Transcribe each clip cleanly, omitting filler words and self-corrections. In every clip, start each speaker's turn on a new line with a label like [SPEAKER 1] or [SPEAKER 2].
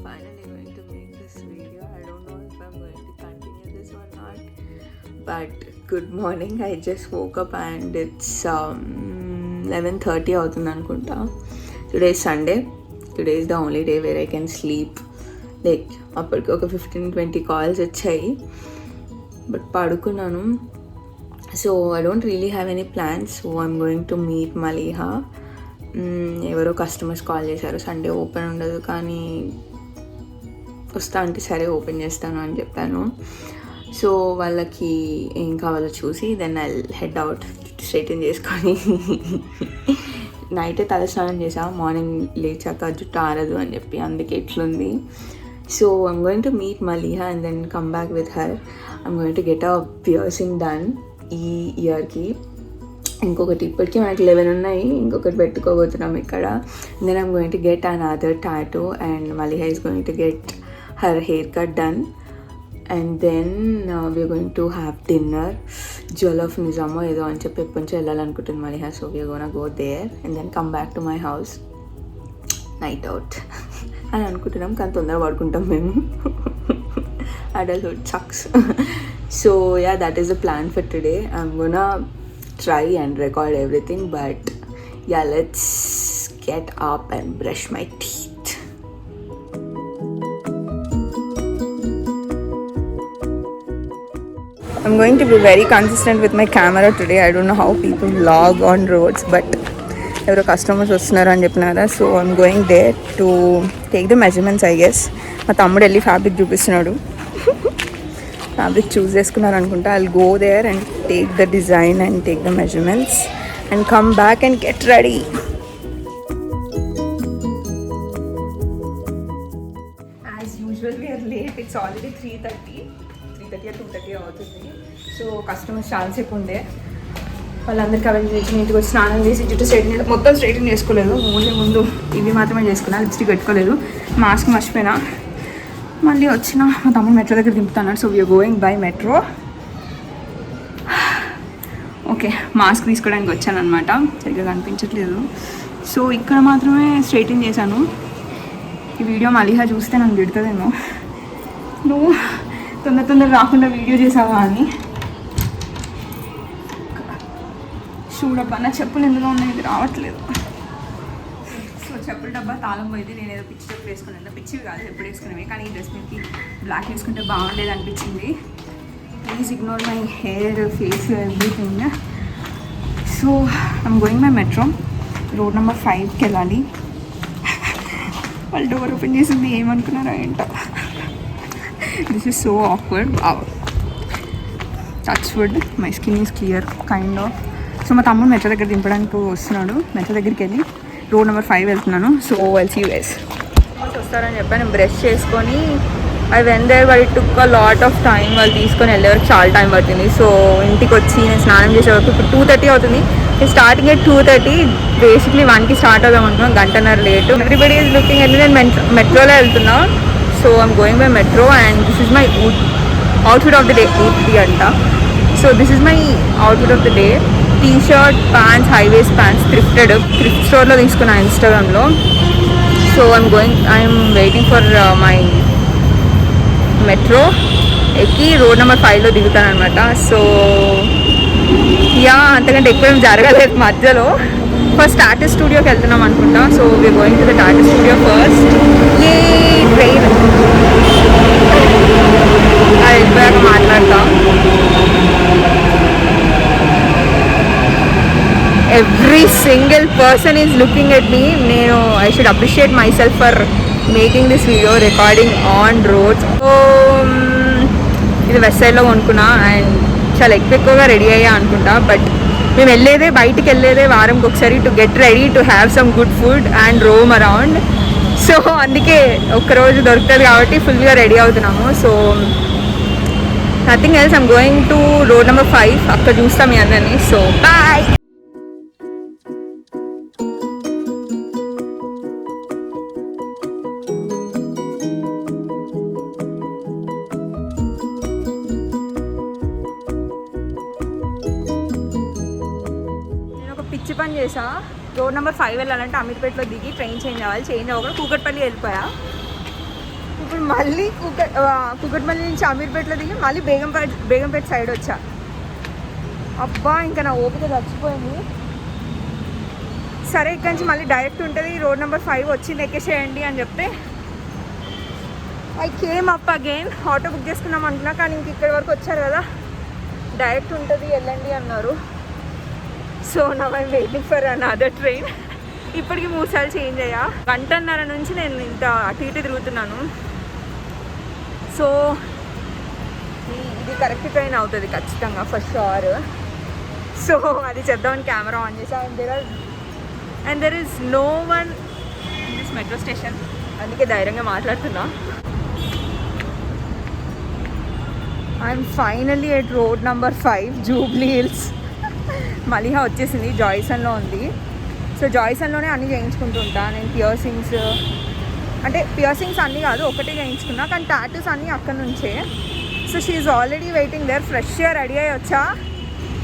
[SPEAKER 1] finally going to make this video. I don't know if I'm going to continue this or not. But good morning. I just woke up and it's 11:30 అవుతుంది అనుకుంటా. Today is Sunday. Today is the only day where I can sleep. Like అప్పటికి ఒక 15-20 calls వచ్చాయి, but పడుకున్నాను. So I don't really have any plans. So I'm going to meet Maleeha. ఎవరో customers call చేశారు, Sunday open ఉండదు కానీ వస్తా అంటే సరే ఓపెన్ చేస్తాను అని చెప్పాను. సో వాళ్ళకి ఏం కావాలో చూసి then I head out. Straighten చేసుకొని నైటే తలస్నానం చేసా, మార్నింగ్ లేచాక జుట్టు ఆరదు అని చెప్పి, అందుకే ఇట్లుంది. So I'm going to meet Maleeha and then come back with her. I'm going to get a piercing done ఈ ఇయర్కి. ఇంకొకటి ఇప్పటికీ మనకి 11 ఉన్నాయి, ఇంకొకటి పెట్టుకోబోతున్నాం ఇక్కడ. Then I'm going to get another tattoo and Maleeha is going to get her haircut done. And then we're going to have dinner. Jewel of నిజామో ఏదో అని చెప్పి ఎప్పటి నుంచి వెళ్ళాలనుకుంటుంది Maleeha. So we're gonna go there and then come back to my house. Night out అని అనుకుంటున్నాం కానీ తొందరగా పడుకుంటాం మేము. adulthood sucks. So yeah, that is the plan for today. I'm gonna try and record everything, but yeah, let's get up and brush my teeth. I'm going to be very consistent with my camera today. I don't know how people vlog on roads, but ఎవరో customers వస్తున్నారు అని చెప్పినారా. So I'm going there to take the measurements I guess. మా తమ్ముడు వెళ్ళి fabric చూపిస్తున్నాడు. Fabric choose చేసుకున్నారు అనుకుంటా. I'll go there and take the design and take the measurements and come back and get ready. As usual we're late. It's already 3:30 or 2:30 అవుతుంది. So customers చాలాసేపు ఉండే. వాళ్ళందరికీ అవన్నీ చేసి నీట్గా వచ్చి స్నానం చేసి జుట్టు స్ట్రైట్ మొత్తం స్ట్రైట్నింగ్ చేసుకోలేదు. ఓన్లీ ముందు ఇవి మాత్రమే చేసుకున్నా, లిప్స్టిక్ పెట్టుకోలేదు, మాస్క్ మర్చిపోయినా. మళ్ళీ వచ్చిన మా తమ్ముడు మెట్రో దగ్గర దింపుతున్నాడు. So we're going by metro. Okay, mask తీసుకోవడానికి వచ్చాను అనమాట. సరిగ్గా కనిపించట్లేదు. సో ఇక్కడ మాత్రమే స్ట్రైటింగ్ చేశాను. ఈ వీడియో మలీహా చూస్తే నన్ను తిడుతుందేమో, నువ్వు తొందర రాకుండా వీడియో చేసావా అని. షూ డబ్బా, నా చెప్పులు ఎందులో ఉన్నాయి, ఇది రావట్లేదు. సో చెప్పుల డబ్బా తాళం పోయింది. నేను ఏదో పిచ్చి చెప్పులు వేసుకున్నాను. పిచ్చివి కాదు, ఎప్పుడు వేసుకునేవి, కానీ ఈ డ్రెస్ మీదకి బ్లాక్ వేసుకుంటే బాగుండేది అనిపించింది. Please ignore my hair, face, everything. So I'm going my metro. Road number 5కి వెళ్ళాలి. వాళ్ళు డోర్ ఓపెన్ చేసింది, ఏమనుకున్నారా ఏంటో. This is so awkward. Touch wood, my skin is clear kind of. So మా తమ్ముడు మెట్రో దగ్గర దింపడానికి వస్తున్నాడు. మెట్రో దగ్గరికి వెళ్ళి రోడ్ నెంబర్ 5 వెళ్తున్నాను. So we'll see you guys. వస్తారని చెప్పాను. నేను బ్రష్ చేసుకొని I went there, but it took a lot of time. వాళ్ళు తీసుకొని వెళ్ళేవరకు చాలా టైం పడుతుంది. సో ఇంటికి వచ్చి నేను స్నానం చేసే వరకు ఇప్పుడు 2:30 అవుతుంది. నేను స్టార్టింగ్ at 2:30, బేసిక్లీ 1కి స్టార్ట్ అవుదాం అనుకున్నాను, గంటన్నర late. Everybody is looking at me. నేను మెట్రోలో వెళ్తున్నా. So I'm going by metro and this is my outfit of the day. Ooty అంట. So this is my outfit of the day. T-shirt, pants, highways pants, thrift స్టోర్లో తీసుకున్నా ఇన్స్టాగ్రామ్లో. So I'm waiting for my metro. ఎక్కి road number 5లో దిగుతాను అనమాట. So yeah, అంతకంటే ఎక్కువ ఏం జరగలేదు మధ్యలో. ఫస్ట్ టాటూ స్టూడియోకి వెళ్తున్నాం అనుకుంటా. So we're going to the tattoo studio first. ఏ ట్రైన్ వెళ్ళిపోయాక మాట్లాడతా. Every single person is looking at me. నేను I should appreciate myself for making this video, recording on roads. So ఇది west సైడ్లో కొనుక్కున్నా అండ్ చాలా ఎక్కువగా ready అయ్యా అనుకుంటా. బట్ మేము బయటికి వెళ్ళేదే వారంకి ఒకసారి, to get ready, to have some good food and roam around. So అందుకే ఒక్కరోజు దొరుకుతుంది కాబట్టి ఫుల్గా రెడీ అవుతున్నాము. So nothing else. I'm going to road number 5. అక్కడ చూస్తాం మీ అందరినీ. So bye. పిచ్చి పని చేసా. రోడ్ నెంబర్ 5 వెళ్ళాలంటే అమీర్పేటలో దిగి ట్రైన్ చేంజ్ అవ్వాలి. చేంజ్ అవ్వకుండా కూకట్పల్లి వెళ్ళిపోయా. ఇప్పుడు మళ్ళీ కుకట్పల్లి నుంచి అమీర్పేటలో దిగి మళ్ళీ బేగంపేట సైడ్ వచ్చా. అబ్బా ఇంకా నా ఓపిక చచ్చిపోయింది. సరే ఇక్కడి నుంచి మళ్ళీ డైరెక్ట్ ఉంటుంది, రోడ్ నెంబర్ 5 వచ్చింది ఎక్కేసేయండి అని చెప్తే I came up again. Auto book చేసుకుందాం అనుకున్నా, కానీ ఇంక ఇక్కడి వరకు వచ్చారు కదా, డైరెక్ట్ ఉంటుంది వెళ్ళండి అన్నారు. So now I'm waiting for another train. ఇప్పటికి 3 సార్లు చేంజ్ అయ్యా. 1.5 గంట నుంచి నేను ఇంత అటు ఇటు తిరుగుతున్నాను. సో ఇది కరెక్ట్ ట్రైన్ అవుతుంది ఖచ్చితంగా ఫర్ షూర్. సో అది చేద్దామని కెమెరా ఆన్ చేసా. And there is no one in this metro station, అందుకే ధైర్యంగా మాట్లాడుతున్నా. I'm finally at road number 5 Jubilee Hills. Maliha వచ్చేసింది, జాయ్సన్లో ఉంది. సో జాయ్సన్లోనే అన్నీ చేయించుకుంటుంటా నేను. పియర్సింగ్స్ అన్నీ కాదు, ఒకటే చేయించుకున్నా, కానీ టాటూస్ అన్నీ అక్కడి నుంచే. So she is already waiting there. ఫ్రెష్గా రెడీ అయ్యి వచ్చా,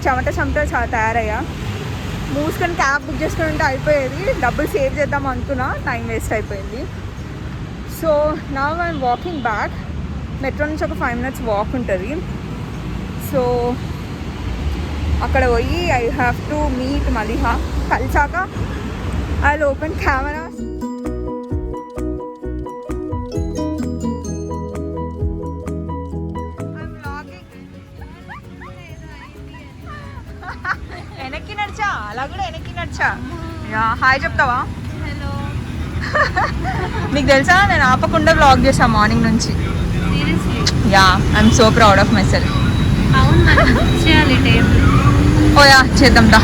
[SPEAKER 1] చెమట చాలా తయారయ్యా. మూసుకొని క్యాబ్ బుక్ చేసుకుని ఉంటే అయిపోయేది, డబ్బులు సేవ్ చేద్దాం అనుకున్నా, టైం వేస్ట్ అయిపోయింది. So now I'm walking back. Metro నుంచి ఒక 5 minutes వాక్ ఉంటుంది. సో అక్కడ పోయి I have to meet Maliha. కలిసాక ఐ విల్ ఓపెన్ కెమెరా. వెనక్కి నడిచా, అలా కూడా వెనక్కి నడిచా. హాయ్ చెప్తావా?
[SPEAKER 2] హలో.
[SPEAKER 1] మీకు తెలుసా నేను ఆపకుండా వ్లాగ్ చేసా మార్నింగ్ నుంచి. Yeah, I'm so proud of myself. Oh yeah, చేద్దాం దా.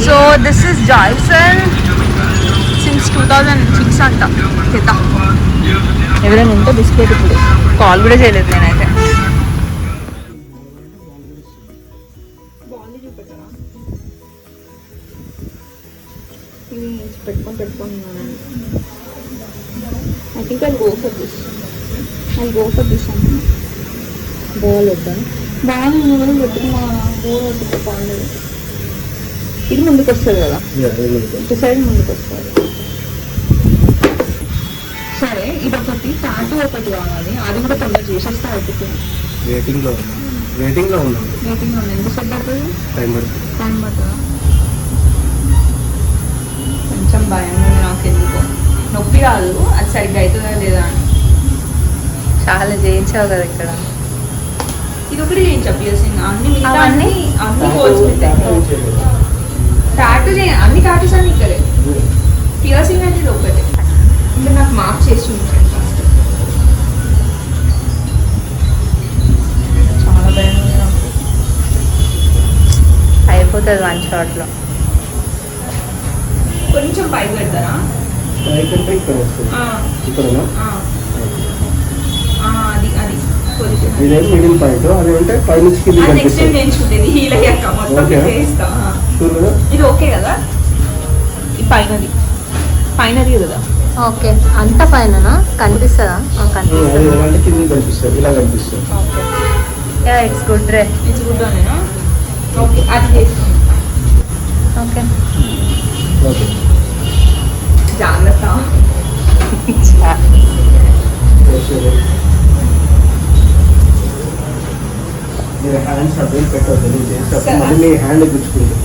[SPEAKER 1] So this is Joyson since 2006 అంట. చేద్దాం. ఎవరైనా ఉంటే బిస్కెట్. ఇప్పుడు కాల్ కూడా చేయలేదు నేనైతే. పెట్టుకున్నాను. I think I go for this అంటే బాల్ వద్దాను. బాగా కూడా పెట్టుకున్నా, బోర్ వద్దు బాగుండదు. ఇది ముందుకు వస్తుంది కదా, ఇటు సైడ్ ముందుకు వస్తుంది. సరే ఇదొకటి, టాటూ ఒకటి కావాలి, అది కూడా తొందర చేసేస్తా. అయిపోతుంది. వెయిటింగ్లో ఉంది. ఎంత సెట్ అవుతుంది? టైం పడుతుందా? కొంచెం భయంగా ఉంది నాకు. ఎందుకో నొప్పి కాదు, అది సరిగ్గా అవుతుందా లేదా అని.
[SPEAKER 2] చాలా చేయించావు కదా ఇక్కడ.
[SPEAKER 1] ఇది ఒకటి చేయించా పియర్సింగ్. అన్ని హోల్స్ టాటూ చేయ, అన్ని టాటూస్ అన్ని ఇక్కడే. పియర్సింగ్ అంటే ఇది ఒకటే. అంటే నాకు మార్క్ చేసి ఉంచాను ఫస్ట్. చాలా భయం ఉంది నాకు.
[SPEAKER 2] అయిపోతుంది 1 shotలో.
[SPEAKER 1] కొంచెం పైకి పెడతారా? అది
[SPEAKER 3] మిడిల్ పాయింట్. అది అంటే పైనుంచి కిందికి కనిపిస్తుంది.
[SPEAKER 1] ఇది ఓకే కదా? ఈ పైనది కదా?
[SPEAKER 2] ఓకే, అంత పైన కనిపిస్తుందా?
[SPEAKER 3] కనిపిస్తుంది, కిందికి కనిపిస్తుంది, ఇలా కనిపిస్తుంది.
[SPEAKER 2] ఓకే, యా ఇట్స్ గుడ్ రే.
[SPEAKER 1] ఇట్స్ గుడ్ అనేనా? ఓకే, అది చేసుకోండి.
[SPEAKER 2] ఓకే
[SPEAKER 3] ఓకే,
[SPEAKER 1] జాగ్రత్త.
[SPEAKER 3] మీరు హ్యాండ్స్ అడ్డు పెట్టవద్దు. నేను చేసేటప్పుడు మళ్ళీ మీ హ్యాండ్ గుచ్చుకుంటుంది.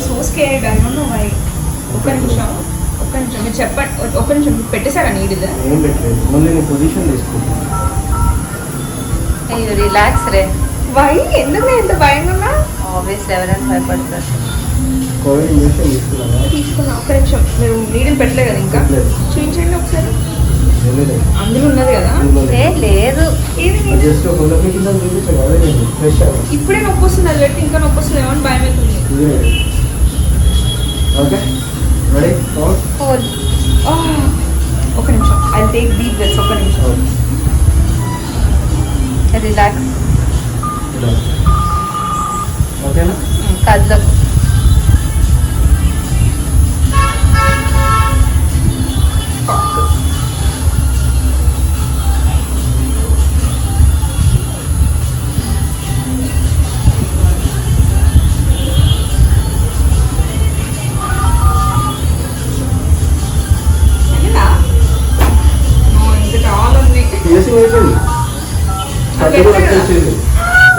[SPEAKER 1] So scared. I don't know why. ఒక్క నిమిషం మీరు చెప్పండి. ఒక్క నిమిషం పెట్టేశారా నీడిల్?
[SPEAKER 3] ఏం పెట్టలేదు, మళ్ళీ నేను పొజిషన్ తీసుకుంటాను.
[SPEAKER 2] అయ్యో రిలాక్స్ రే.
[SPEAKER 1] వై? ఎందుకు నేను ఎంత భయంగా ఉన్నా?
[SPEAKER 2] ఆబ్వియస్లీ ఎవరైనా భయపడతారు.
[SPEAKER 3] కోవిడ్ ఇంజక్షన్
[SPEAKER 1] తీసుకున్నా. ఒక్క నిమిషం, మీరు నీడిల్ పెట్టలే కదా ఇంకా? చూపించండి ఒకసారి. అందులో ఉన్నది కదా?
[SPEAKER 2] లేదు,
[SPEAKER 3] జస్ట్
[SPEAKER 1] ఇప్పుడే నొప్పి వస్తుంది. అది పెట్టి ఇంకా నొప్పి వస్తుంది ఏమో అని భయం అవుతుంది.
[SPEAKER 3] Okay, ready?
[SPEAKER 1] ఒక నిమిషం, ఐ టేక్ డీప్ బ్రెత్స్. ఒక్క నిమిషం.
[SPEAKER 2] రిలాక్స్.
[SPEAKER 3] ఓకేనా?
[SPEAKER 2] కదలకు.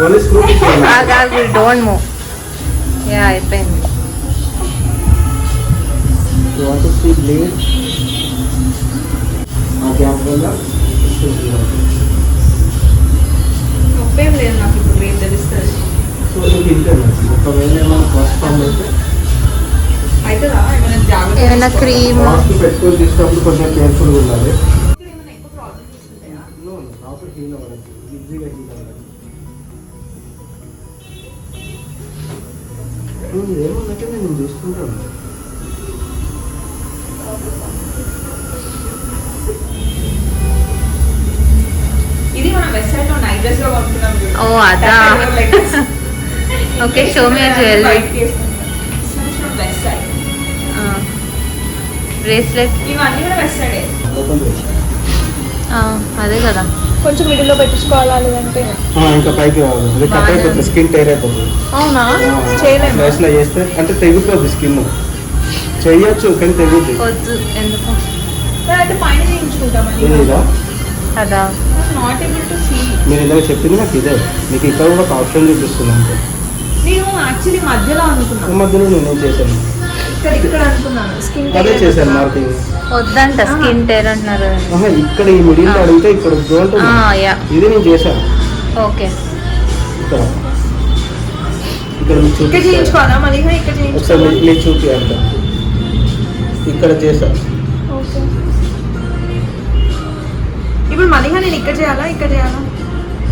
[SPEAKER 3] Only screw
[SPEAKER 2] don't move. Ya అయిపోయింది.
[SPEAKER 3] You want to see blade? ఆ గ్యాప్ వల్ల
[SPEAKER 1] నొప్పేం లేదు నాకు ఇప్పుడు రేపు తెలుస్తుంది.
[SPEAKER 3] సో ఇది ఇంటర్నెట్ ఒకవేళ ఏమైనా ఫస్ట్ ఫామ్ అయితే
[SPEAKER 1] అవుతుందా ఏమైనా జాగ్రత్త
[SPEAKER 2] ఏమైనా క్రీమ్
[SPEAKER 3] మాస్క్ పెట్టుకొని తీసినప్పుడు కొంచెం కేర్ఫుల్గా ఉండాలి.
[SPEAKER 1] ఏమైనా ఎక్కువ ప్రాబ్లమ్స్ ఉంటాయా?
[SPEAKER 3] లోపల హీల్ అవ్వడం ఈజీగా హీల్ అవ్వడం ఏమన్నట్టు నేను చూసుకుంటాను.
[SPEAKER 1] ఇది మన వెబ్సైట్ లో నైట్ డ్రెస్ లో కొనుక్కున్నాం చూడు.
[SPEAKER 2] ఓ అదా. Okay show me jewellery.
[SPEAKER 1] Website
[SPEAKER 2] bracelet
[SPEAKER 1] ఇవన్నీ కూడా వెబ్సైటే.
[SPEAKER 3] ఓపెన్ చేసి
[SPEAKER 2] అదే కదా.
[SPEAKER 1] కొంచెం మిడిల్ లో పెట్టించుకోవాలా లేదంటే
[SPEAKER 3] ఇంకా పైకి రాదు. అది కట్ అయిపోతుంది, స్కిన్ టైర్ అయిపోతుంది.
[SPEAKER 2] అవునా
[SPEAKER 1] చేయలేము.
[SPEAKER 3] స్లైస్లో చేస్తే అంటే తెగిపోద్ది స్కిన్. చెయ్యొచ్చు కానీ తెగుద్ది.
[SPEAKER 2] వద్దు ఎందుకు
[SPEAKER 1] అయితే పైన చేయించుకుంటామని.
[SPEAKER 3] ఇదా
[SPEAKER 2] అదా.
[SPEAKER 1] Not able to see.
[SPEAKER 3] మీరు ఇందాక చెప్పింది నాకు ఇదే. మీకు ఇక్కడ కూడా ఒక ఆప్షన్ చూపిస్తుంది అంతే.
[SPEAKER 1] నేను యాక్చువల్లీ మధ్యలో అనుకున్నాను.
[SPEAKER 3] ఈ మధ్యలో నేనేం చేశాను,
[SPEAKER 1] ఇక్కడ అనుకున్నాను స్కిన్
[SPEAKER 3] అదే చేశాను మార్కింగ్.
[SPEAKER 2] వద్దంట స్కిన్ టేర్ అంటున్నారు.
[SPEAKER 3] ఇక్కడ ఈ మిడిల్ అడిగితే ఇక్కడ ఉంటుంది.
[SPEAKER 2] యా
[SPEAKER 3] ఇది నేను చేశాను.
[SPEAKER 2] ఓకే
[SPEAKER 3] ఇక్కడ ఇక్కడ మీకు
[SPEAKER 1] ఇక్కడ
[SPEAKER 3] చూపిస్తాను.
[SPEAKER 1] చేయించుకోవాలా మళ్ళీ ఇక్కడ
[SPEAKER 3] ఒకసారి
[SPEAKER 1] చేయించుకోవాలి.
[SPEAKER 3] మీకు చూపించాలి. ఇక్కడ చేశాను.
[SPEAKER 1] ఓకే ఇప్పుడు మళ్ళీ నేను ఇక్కడ చేయాలా ఇక్కడ చేయాలా?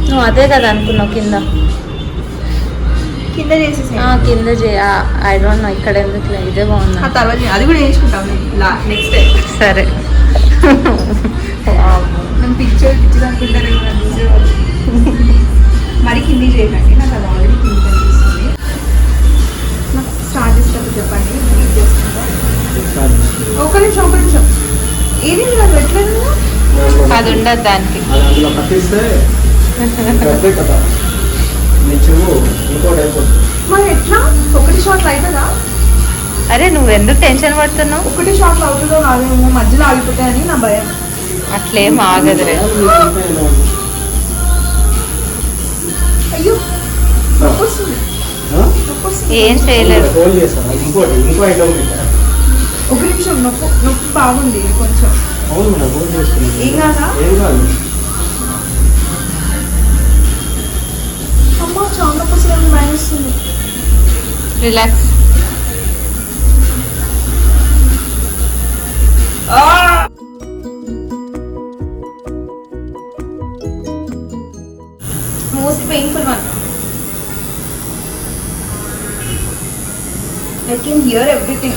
[SPEAKER 2] నువ్వు అదే కదా అనుకున్నావు కింద.
[SPEAKER 1] కింద చేసేసి
[SPEAKER 2] కింద ఐ డోంట్ నో ఇక్కడ ఎందుకు ఇదే బాగుంది.
[SPEAKER 1] ఆ తర్వాత అది కూడా చేయించుకుంటాం నెక్స్ట్ టైం.
[SPEAKER 2] సరే
[SPEAKER 1] నేను పిక్చర్ అనుకుంటారు మరి కింది చేయండి. నాకు అది ఆల్రెడీ కింద కనిపిస్తుంది. నాకు స్టార్ట్ చేసేటప్పుడు చెప్పండి. క్లిక్ చేసుకుంటా. ఒక నిమిషం ఏది నాకు పెట్టలేదు.
[SPEAKER 2] అది ఉండదు దానికి.
[SPEAKER 3] అది అందులో కట్టిస్తే పెద్ద కదా మీ చెవు ఇంకోటి అయిపోతుంది.
[SPEAKER 1] మరి ఎట్లా ఒకటి షాట్లు అవుతుందా?
[SPEAKER 2] అరే నువ్వు ఎందుకు టెన్షన్ పడుతున్నావు?
[SPEAKER 1] ఒకటి షాట్లు అవుతుందో కాదేమో మధ్యలో ఆగిపోతాయని నా భయం.
[SPEAKER 2] అట్లేం ఆగదురే.
[SPEAKER 1] అయ్యో నొప్పి వస్తుంది. నొప్పి వస్తుంది.
[SPEAKER 2] ఏం చేయలేదు.
[SPEAKER 3] హోల్డ్ చేస్తాను. ఇంకో ఐటమ్ పెట్టాను.
[SPEAKER 1] ఒక నిమిషం నొప్పి బాగుంది కొంచెం.
[SPEAKER 3] అవును మేడం, హోల్డ్ చేస్తున్నాను.
[SPEAKER 1] ఏం కాదా?
[SPEAKER 3] ఏం కాదు.
[SPEAKER 1] అమ్మ చాలా నొప్పి వస్తుంది, భయం వస్తుంది.
[SPEAKER 2] Relax.
[SPEAKER 1] Most painful one. I can hear everything.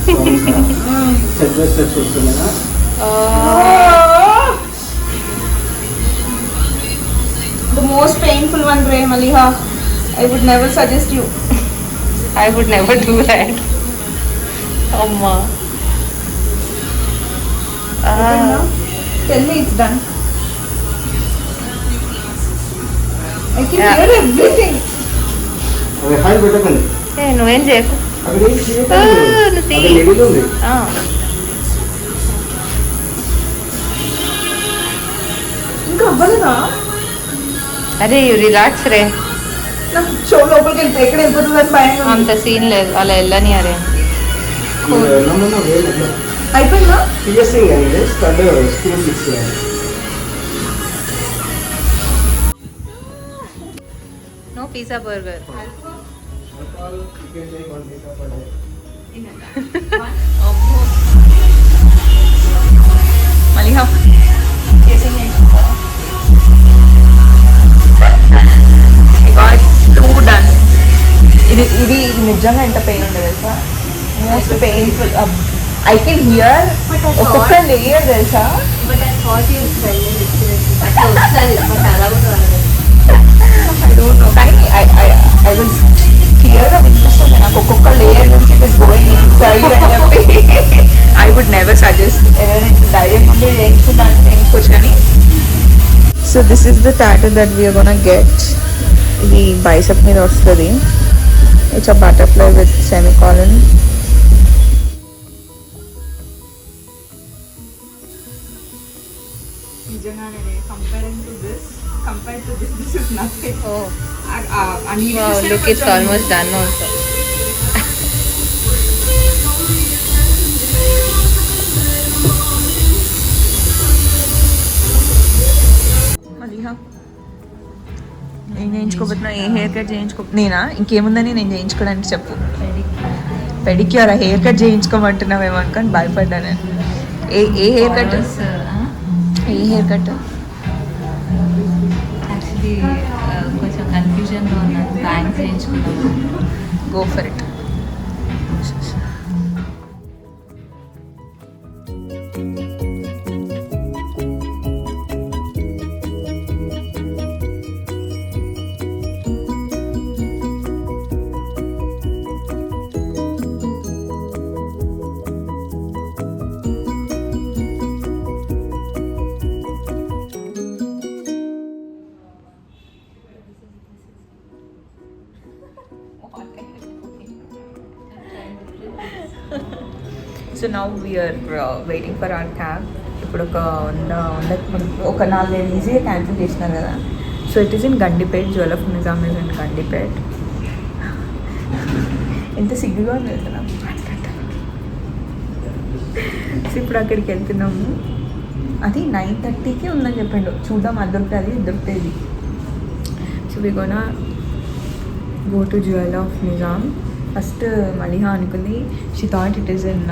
[SPEAKER 3] Step by steps వస్తున్నాయా?
[SPEAKER 1] The most painful one, Ray Maliha. I would never suggest you.
[SPEAKER 2] I would never do that. అమ్మా.
[SPEAKER 1] Tell me it's done. I can
[SPEAKER 2] Yeah.
[SPEAKER 1] hear everything.
[SPEAKER 3] అది high పెట్టకండి.
[SPEAKER 2] నువ్వేం చేయకు.
[SPEAKER 3] అక్కడ ఏం చేయకండి.
[SPEAKER 2] నువ్వు తీ.
[SPEAKER 3] అక్కడ లెవెల్ ఉంది.
[SPEAKER 1] ఇంకా అవ్వలేదా?
[SPEAKER 2] అరే యూ రిలాక్స్ రే.
[SPEAKER 1] నాకు షో లోపలికి వెళ్తే ఎక్కడ వెళ్ళిపోతుంది అని భయం ఉంది.
[SPEAKER 2] అంత సీన్ లేదు అలా వెళ్ళని. అరే
[SPEAKER 3] మీరు వెళ్ళమన్నా వేలు
[SPEAKER 1] అయిపోయిందా?
[SPEAKER 3] పిఎస్సింగ్ అనేది స్టడ్ స్క్రూ ఫిక్స్ చేయాలి.
[SPEAKER 2] No pizza burger.
[SPEAKER 1] Maliha. ఇది నిజంగా ఎంత పెయిన్ ఉండదు తెలుసా? Most painful. I can hear ఒక్కొక్క లేయర్ తెలుసా? I don't know. కానీ I will clear గా వినిపిస్తుంది నాకు ఒక్కొక్క లేయర్ నుంచి ఇట్ ఇస్ గోయింగ్ ఇన్సైడ్ అని చెప్పి. I would never suggest ఎవరైనా ధైర్యం ఉండి చేయించుకోవడానికి చేయించుకోవచ్చు కానీ. So this is the tattoo that we're gonna get. ఇది బైసెప్ మీద వస్తుంది. It's a butterfly with semicolon. నిజంగానే comparing to this compared to this is nothing.
[SPEAKER 2] Oh,
[SPEAKER 1] ఆ నీళ్ళు
[SPEAKER 2] wow,
[SPEAKER 1] చూస్తే
[SPEAKER 2] look, it's
[SPEAKER 1] కొంచెం-
[SPEAKER 2] almost done also.
[SPEAKER 1] మళ్ళీ ఏం చేయించుకోబోతున్నా, ఏ హెయిర్ కట్ నేనా ఇంకేముందని నేను చేయించుకోవడానికి చెప్పు. పెడిక్యూర్ హెయిర్ కట్ చేయించుకోమంటున్నావేమో అనుకొని భయపడ్డా నేను. ఏ హెయిర్ కట్? ఏ హెయిర్ కట్?
[SPEAKER 2] యాక్చువల్లీ కొంచెం కన్ఫ్యూజన్లో ఉన్నాను. బ్యాంక్ చేయించుకున్నాను.
[SPEAKER 1] Go for it. So now we're waiting for our cab. ఇప్పుడు ఒక 4 ఈజీగా క్యాన్సిల్ చేసినారు కదా. So it is in Gandipet. Jewel of Nizam is in Gandipet. ఎంత సిగ్గుగా ఉంది కదా. సో ఇప్పుడు అక్కడికి వెళ్తున్నాము. అది 9:30కి ఉందని చెప్పిండు. చూద్దాం అది దొరుకుతుంది. So we gonna go to jewel of Nizam. First Maliha అనుకుంది she thought it is in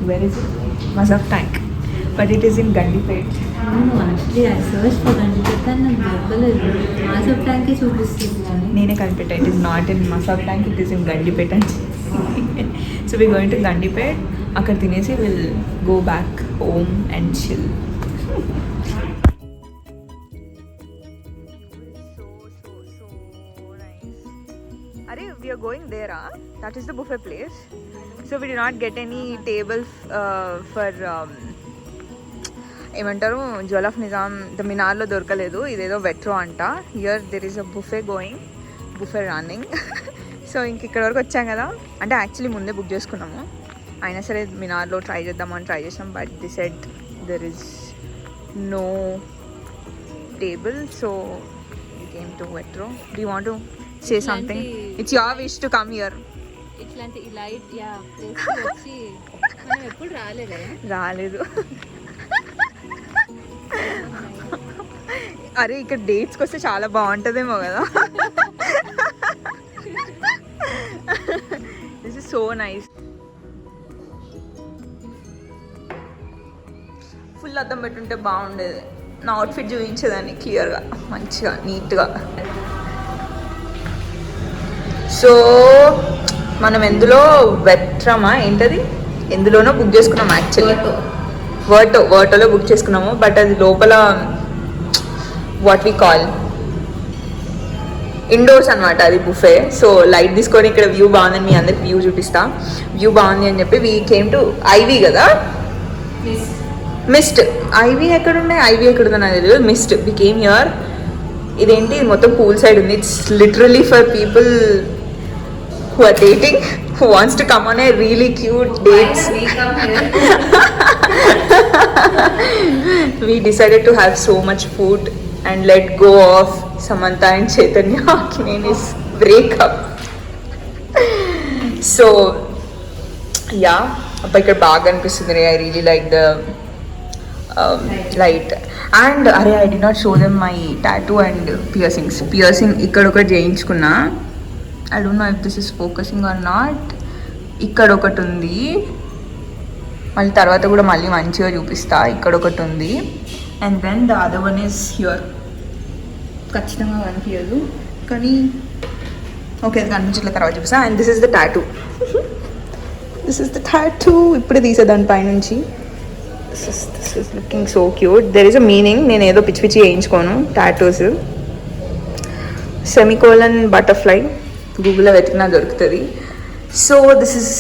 [SPEAKER 1] where is it Masab tank, but it is in Gandipet.
[SPEAKER 2] Actually I search for Gandipet కానీ నాకు దొరకలేదు. మాసప్ ట్యాంకే చూపిస్తుంది కానీ
[SPEAKER 1] నేనే కనిపెట్టా. It is not in Masab tank, it is in Gandipet అని. So we going to Gandipet. అక్కడ తినేసి will go back home and chill. Are we are going there? That is the buffet place. So we did not get any table for ఏమంటారు jewel of Nizam the మినార్లో దొరకలేదు. ఇదేదో వెట్రో అంట. Here there is a buffet going, buffet running. So ఇంక ఇక్కడ వరకు వచ్చాం కదా. అంటే యాక్చువల్లీ ముందే బుక్ చేసుకున్నాము. అయినా సరే మినార్లో ట్రై చేద్దామని ట్రై చేసాం. But they said there is no table. So we came to Vetro. Do you want to say something? It's your wish to come here.
[SPEAKER 2] ఇట్లాంటి లైట్ ప్లేస్ వచ్చి మనం ఎప్పుడు
[SPEAKER 1] రాలేదు. అరే ఇక్కడ డేట్స్కి వస్తే చాలా బాగుంటుందేమో కదా. This is so nice. Full అద్దం పెట్టుంటే బాగుండేది. నా అవుట్ఫిట్ చూపించేదాన్ని క్లియర్గా, మంచిగా, నీట్గా. సో మనం ఎందులో వెట్రమా ఏంటది ఎందులోనో బుక్ చేసుకున్నాం. యాక్చువల్లీ వర్టోలో బుక్ చేసుకున్నాము. బట్ అది లోపల వాట్ వి కాల్ ఇండోర్స్ అనమాట అది బుఫే. సో లైట్ తీసుకొని ఇక్కడ వ్యూ బాగుందని మీ అందరికి వ్యూ చూపిస్తా. వ్యూ బాగుంది అని చెప్పి వీ కేమ్ టు ఐవీ కదా. మిస్ట్ ఐవీ ఎక్కడున్నాయి, ఐవీ ఎక్కడుందో నాకు తెలియదు. Mist we came here. ఇదేంటి మొత్తం పూల్ సైడ్ ఉంది. It's literally for people who are dating, who wants to come on a really cute dates. We decided to have so much food and let go of Samantha and Chaitanya Akhine's breakup. So yeah, appa ikkada baga anpistundi. I really like the light. And I did not show them my tattoo and piercings. Piercing ikkada oka చేయించుకున్నా. I don't know if this is focusing or not. ఇక్కడ ఒకటి ఉంది, మళ్ళీ తర్వాత కూడా మళ్ళీ మంచిగా చూపిస్తా. ఇక్కడ ఒకటి ఉంది. And then the other one is here. ఖచ్చితంగా కనిపించదు కానీ ఓకే అది కనిపించట్లేదు, తర్వాత చూపిస్తా. And this is the tattoo. This is the tattoo. ఇప్పుడే తీసే దాని పైనుంచి. This is looking so cute. There is a meaning. నేను ఏదో పిచ్చి పిచ్చి వేయించుకోను టాటూస్. సెమికోలన్ బటర్ఫ్లై గూగుల్లో వెతికినా దొరుకుతుంది. So this is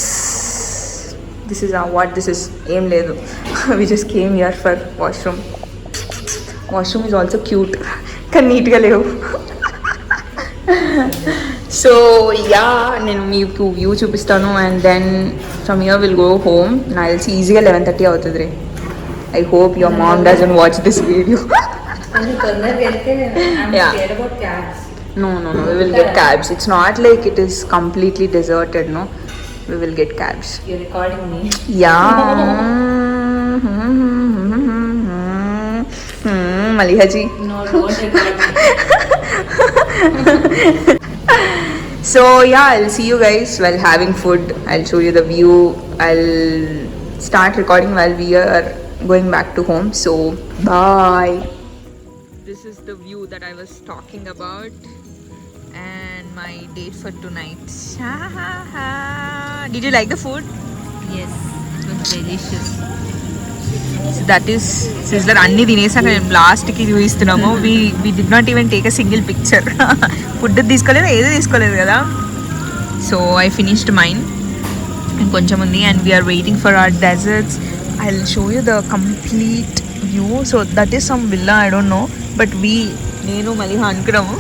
[SPEAKER 1] what this is. ఏం లేదు, we just came here for washroom. Washroom is also cute కానీ నీట్గా లేవు. సో యా నేను మీకు వ్యూ చూపిస్తాను. And then from here will go home. నాకు తెలిసి ఈజీగా 11:30 అవుతుంది రే. I hope your mom doesn't watch this video.
[SPEAKER 2] కొంచెం తొందరగా వెళ్తే
[SPEAKER 1] Yeah.
[SPEAKER 2] Cabs.
[SPEAKER 1] No, we will get cabs. It's not like it is completely deserted, no. We will get cabs.
[SPEAKER 2] You recording me.
[SPEAKER 1] Yeah. Malihaji.
[SPEAKER 2] No don't record.
[SPEAKER 1] So yeah, I'll see you guys while having food. I'll show you the view. I'll start recording while we are going back to home. So bye. This is the view that I was talking about and my date for tonight. Did you like the food?
[SPEAKER 2] yes, it was delicious.
[SPEAKER 1] So that is sizzler అన్ని తినేసాక మేము లాస్ట్కి చూపిస్తున్నాము. we did not even take a single picture. Food తీసుకోలేదు, ఏదో తీసుకోలేదు కదా. So I finished mine ఇంకొంచెం ఉంది and we are waiting for our desserts. I'll show you the complete view. So that is some villa, I don't know, but నేను మళ్ళీ అనుకున్నాము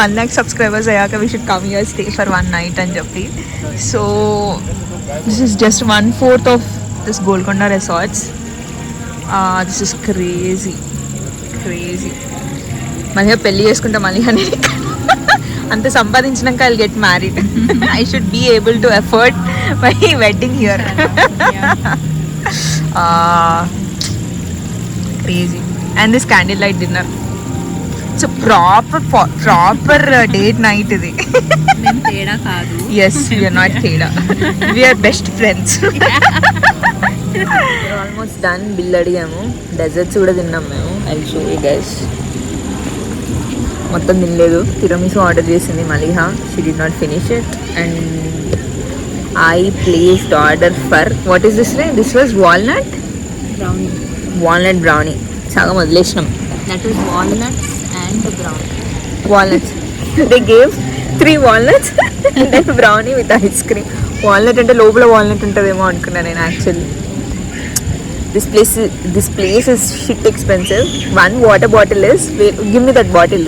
[SPEAKER 1] 1 lakh subscribers అయ్యాక we should come here, stay for one night అని చెప్పి. So this is just 1/4 of this Golconda Resorts. This is crazy. మళ్ళీ పెళ్ళి చేసుకుంటా మళ్ళీ అని అంత సంపాదించినాక I'll get married. I should be able to afford my wedding here. Crazy. And this candlelight dinner. It's a proper date night ఇది.
[SPEAKER 2] మేము తేడా కాదు.
[SPEAKER 1] Yes, we are not Theda. We are best friends. We're almost done. Bill అడిగాము, desserts కూడా తిన్నాం మేము. I'll show you guys. మొత్తం తినలేదు. తిరమిసు ఆర్డర్ చేసింది Maliha. She did not finish it and I placed order for what is this name? This was walnut brownie. సగం వదిలేసినాం.
[SPEAKER 2] That was walnuts and brown.
[SPEAKER 1] Walnuts. They gave 3 walnuts and then brownie with ice cream. Walnut అంటే లోపల walnut ఉంటుందేమో అనుకున్నా నేను actually. This place is shit expensive. One water bottle is, give me that bottle.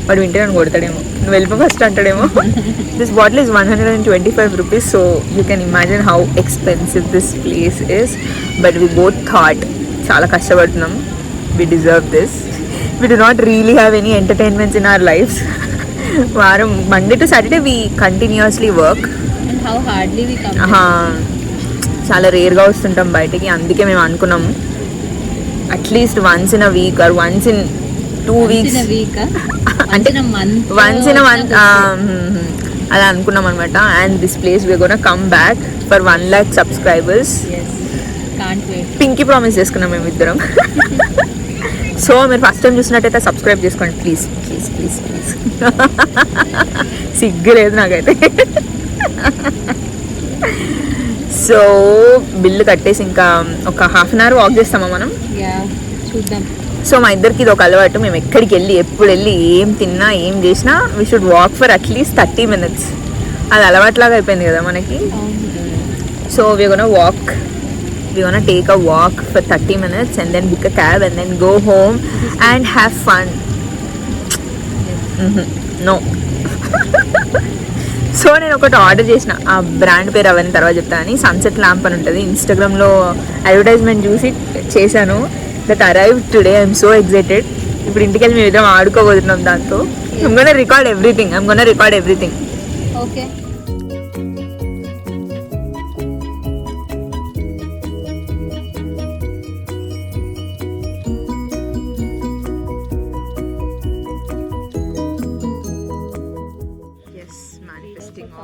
[SPEAKER 1] వాడు వింటే నన్ను కొడతాడేమో, నువ్వు వెళ్ళిపో first అంటాడేమో. This bottle is 125 rupees, so you can imagine how expensive this place is. But we both thought చాలా కష్టపడుతున్నాం, we deserve this. We do not really have any entertainments in our lives. వారం Monday to Saturday we continuously work.
[SPEAKER 2] And how hardly we come.
[SPEAKER 1] చాలా రేర్గా వస్తుంటాం బయటికి. అందుకే మేము అనుకున్నాము at least once in a week or once in 2 weeks అంటే once in a month అలా అనుకున్నాం అనమాట. And this place we're gonna come back for 1 lakh subscribers. Pinky promise చేసుకున్నాం మేము ఇద్దరం. సో మీరు ఫస్ట్ టైం చూసినట్టయితే సబ్స్క్రైబ్ చేసుకోండి ప్లీజ్. సిగ్గు లేదు నాకైతే. సో బిల్లు కట్టేసి ఇంకా ఒక 1/2 hour వాక్ చేస్తామా మనం.
[SPEAKER 2] చూద్దాం.
[SPEAKER 1] సో మా ఇద్దరికి ఇది ఒక అలవాటు. మేము ఎక్కడికి వెళ్ళి ఎప్పుడు వెళ్ళి ఏం తిన్నా ఏం చేసినా we should walk for at least 30 minutes. అది అలవాట్లాగా అయిపోయింది కదా మనకి. So we gonna take a walk for 30 minutes and then book a cab and then go home and have fun. No. So నేను ఒకటి ఆర్డర్ చేసిన, ఆ బ్రాండ్ పేరు అవన్నీ తర్వాత చెప్తా అని. సన్సెట్ ల్యాంప్ అని ఉంటుంది. ఇన్స్టాగ్రామ్లో అడ్వర్టైజ్మెంట్ చూసి చేశాను. That arrive today. I'm so excited. ఇప్పుడు ఇంటికి వెళ్ళి మేము ఇద్దరం ఆడుకోబోతున్నాం దాంతో. I'm gonna record everything.
[SPEAKER 2] Okay.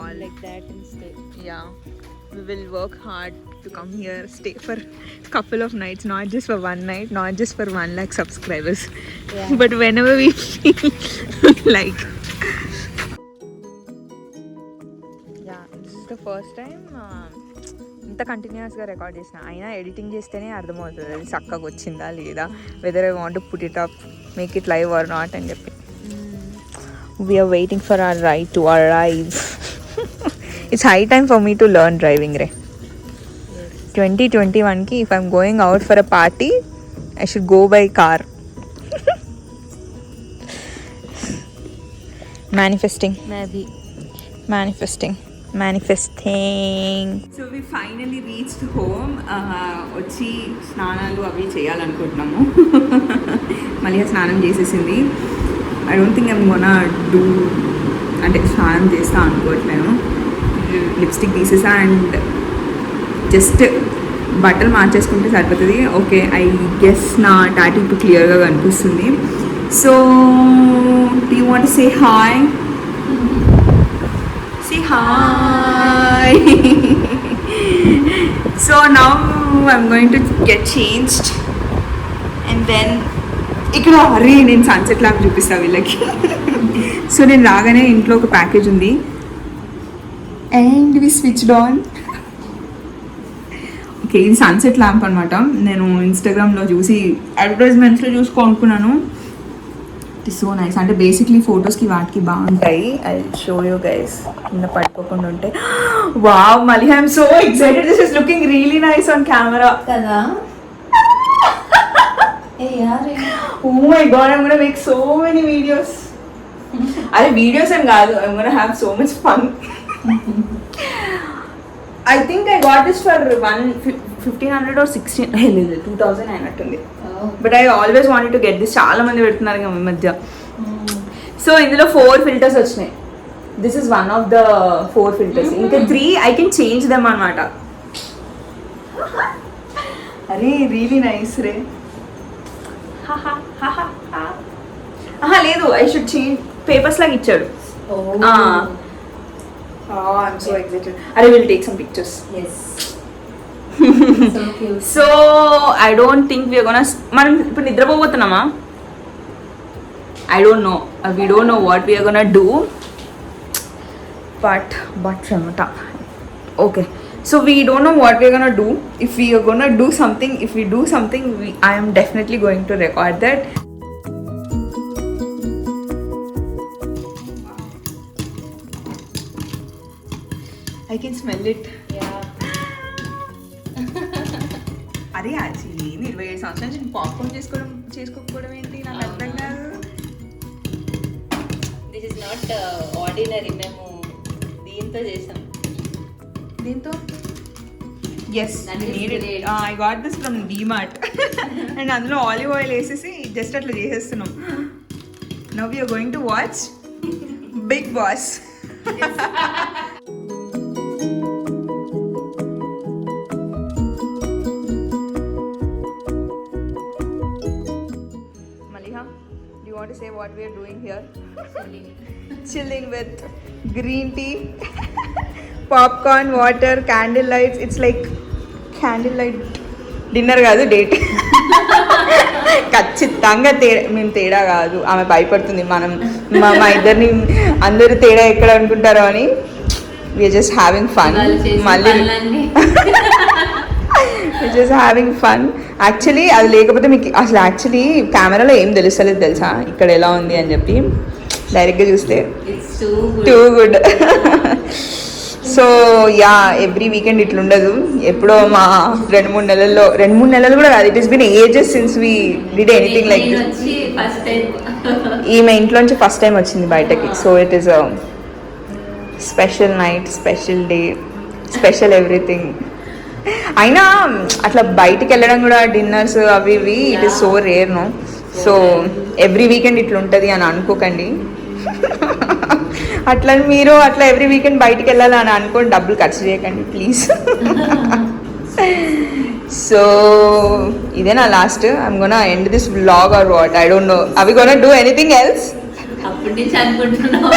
[SPEAKER 1] All
[SPEAKER 2] like that and stay.
[SPEAKER 1] Yeah, we will work hard to come here, stay for a couple of nights, not just for one night, not just for 1 lakh subscribers, but whenever we feel like. Yeah, this is the first time ఇంత కంటిన్యూస్గా record చేసిన. అయినా editing చేస్తేనే అర్థమవుతుంది అది చక్కగా వచ్చిందా లేదా, weather I want to put it up, make it live are not అని చెప్పి. We are waiting for our ride to arrive. It's high time for me to learn driving, Ray. 2021 ki if I'm going out for a party, I should go by car. Manifesting. manifesting. So we finally reached home. వచ్చి స్నానాలు అవి చేయాలనుకుంటున్నాము. మళ్ళీ స్నానం చేసేసింది. I don't think I'm gonna do అంటే స్నానం చేస్తా అనుకోవట్లేను. లిప్స్టిక్ తీసేసా అండ్ జస్ట్ బట్టలు మార్చేసుకుంటే సరిపోతుంది. ఓకే, ఐ గెస్ నా టాటూ ఇప్పుడు క్లియర్గా కనిపిస్తుంది. So do you want to say hi? Say hi. So now I'm going to get changed and then ఇక్కడ హరి నేను సన్సెట్ ల్యాంప్ చూపిస్తా వీళ్ళకి. సో నేను రాగానే ఇంట్లో ఒక ప్యాకేజ్ ఉంది and we switched on. Okay, ఇది సన్సెట్ ల్యాంప్ అనమాట. నేను ఇన్స్టాగ్రామ్లో చూసి అడ్వర్టైజ్మెంట్స్లో చూసి కొనుక్కున్నాను. It is so nice. అంటే బేసిక్లీ ఫొటోస్కి వాటికి బాగుంటాయి. ఐ షో యూ గైస్ కింద పట్టుకోకుండా ఉంటే. వావ్ మళ్ళీ I'm so excited. This is looking really nice on camera
[SPEAKER 2] కదా.
[SPEAKER 1] Oh my god, I'm gonna make so many videos. అదే వీడియోస్ అని కాదు, I'm gonna have so much fun. I think I got this for 1500 or 2000 అయినట్టుంది. But I always wanted to get this. చాలా మంది పెడుతున్నారు కదా ఈ మధ్య. సో ఇందులో 4 ఫిల్టర్స్ వచ్చినాయి. This is one of the 4 filters. ఇంకా 3 ఐ కెన్ చేంజ్ దెమ్ అనమాట. అరే రియలీ నైస్ రే. లేదు, ఐ షుడ్ చేంజ్. పేపర్స్ లాగా ఇచ్చాడు. I'm so excited. అరే will take some pictures. So I don't think we're gonna మనం ఇప్పుడు నిద్రపోతున్నామా? I don't know. We don't know what we're gonna do. But అనమాట. Okay, so we don't know what we're gonna do. If we're gonna do something, if we do something, I am definitely going to record that. I can smell it. అరే actually 27 సంవత్సరాల నుంచి popcorn చేసుకోకపోవడం ఏంటి నాకు అర్థం కాదు.
[SPEAKER 2] This is not ordinary. మేము దీంతో చేసాం.
[SPEAKER 1] దీంతో yes I got this from DMart. And అందులో ఆలివ్ ఆయిల్ వేసేసి జస్ట్ అట్లా చేసేస్తున్నాం. Now we are going to watch Bigg Boss. To say what we are doing here. Chilling with green tea, popcorn, water, candle lights. It's like candlelight dinner కాదు, date. ఖచ్చితంగా మేము తేడా కాదు. ఆమె భయపడుతుంది మనం మా ఇద్దరిని అందరూ తేడా ఎక్కడ అనుకుంటారో అని. We're just having fun. మళ్ళీ జస్ట్ హ్యావింగ్ ఫన్. యాక్చువల్లీ అది లేకపోతే మీకు అసలు యాక్చువల్లీ కెమెరాలో ఏం తెలుస్తలేదు తెలుసా ఇక్కడ ఎలా ఉంది అని చెప్పి. డైరెక్ట్గా చూస్తే too good. So yeah, every weekend ఇట్లుండదు. ఎప్పుడో మా 2-3 నెలలు కూడా కాదు. It is been ages since we did anything like this. ఈమె ఇంట్లోంచి ఫస్ట్ టైం వచ్చింది బయటకి. So it is a special night, special day, special everything. అయినా అట్లా బయటికి వెళ్ళడం కూడా డిన్నర్స్ అవి ఇవి it is so rare no. So every weekend ఇట్లా ఉంటుంది అని అనుకోకండి. అట్లా మీరు అట్లా ఎవ్రీ వీకెండ్ బయటికి వెళ్ళాలి అని అనుకోండి. డబ్బులు ఖర్చు చేయకండి ప్లీజ్. సో ఇదే నా last. I'm gonna end this vlog or what, I don't know. Are we gonna do anything else?
[SPEAKER 2] అప్పటి నుంచి అనుకుంటున్నాను.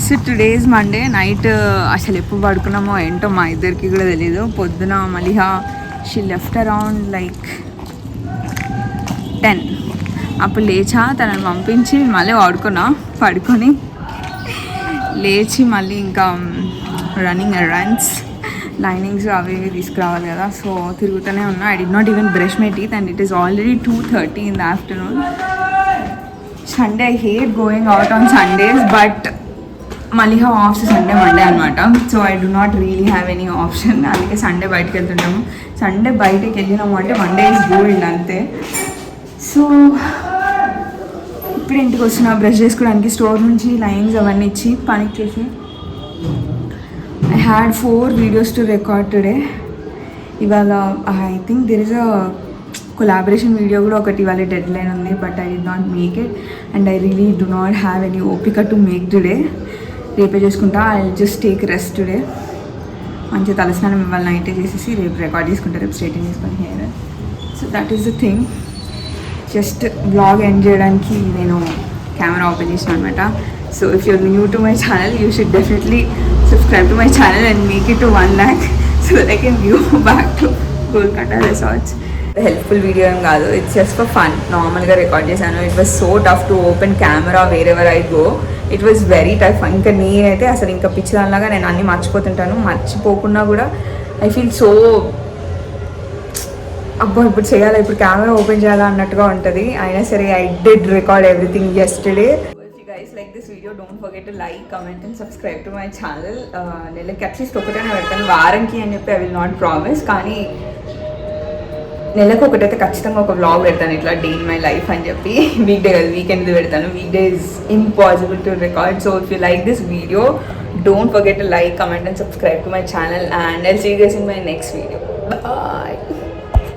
[SPEAKER 1] So today is Monday night. అసలు ఎప్పుడు పడుకున్నామో ఏంటో మా ఇద్దరికి కూడా తెలియదు. పొద్దున Maliha she left around like 10. అప్పుడు లేచా తనని పంపించి మళ్ళీ పడుకొని లేచి మళ్ళీ ఇంకా రన్నింగ్ రన్స్ లైనింగ్స్ అవి ఇవి తీసుకురావాలి కదా. సో తిరుగుతూనే ఉన్నా. I did not even brush my teeth and it is already 2:30 in the afternoon. Sunday I hate going out on Sundays, but మళ్ళీ ఆఫ్ సండే మండే అనమాట. So I do not really have any option. అందుకే Sunday బయటకు వెళ్తుంటాము. Sunday బయటకు వెళ్ళినాము అంటే 1 day is ruined అంతే. So ఇప్పుడు ఇంటికి వస్తున్నా బ్రష్ చేసుకోవడానికి. స్టోర్ నుంచి లైన్స్ అవన్నీ ఇచ్చి పనికి చేసి I had 4 videos to record today. ఇవాళ I think there is a collaboration video కూడా ఒకటి ఇవాళ డెడ్ లైన్ ఉంది, but I did not make it and I really do not have any ఓపిక టు మేక్ టుడే. రేపే చేసుకుంటా. I just take rest today. మంచిగా తలస్నానం ఇవాళ నైటే చేసేసి రేపు రికార్డ్ చేసుకుంటా, రేపు స్ట్రైటింగ్ చేసుకొని hair. So that is the thing. Just blog end చేయడానికి నేను కెమెరా ఓపెన్ చేసిన అనమాట. So if you're new to my channel you should definitely subscribe to my channel and make it to 1 lakh so that I can view back to Kolkata resorts. Helpful video ఏం కాదు, it's just for fun. నార్మల్గా record చేశాను. It was so tough to open camera wear ever I go. It was very tough. ఇంకా నేనైతే అసలు ఇంకా పిచ్చిదానిలాగా నేను అన్నీ మర్చిపోతుంటాను. మర్చిపోకుండా కూడా ఐ ఫీల్ సో అబ్బా ఇప్పుడు చేయాలి, ఇప్పుడు కెమెరా ఓపెన్ చేయాలా అన్నట్టుగా ఉంటుంది. అయినా సరే I did record everything yesterday. If you guys like this video, don't forget to like, comment and subscribe to my channel. నెలకి అట్లీస్ట్ ఒకటైనా పెడతాను, వారంకి అని చెప్పి ఐ విల్ నాట్ ప్రామిస్, కానీ నెలకు ఒకటైతే ఖచ్చితంగా ఒక వ్లాగ్ పెడతాను ఇట్లా డే ఇన్ మై లైఫ్ అని చెప్పి. వీక్ డే కాదు, వీకెండ్ పెడతాను. Week day is impossible to record. So if you like this video, don't forget to like, comment and subscribe to my channel and I'll see you guys in my next video. Bye.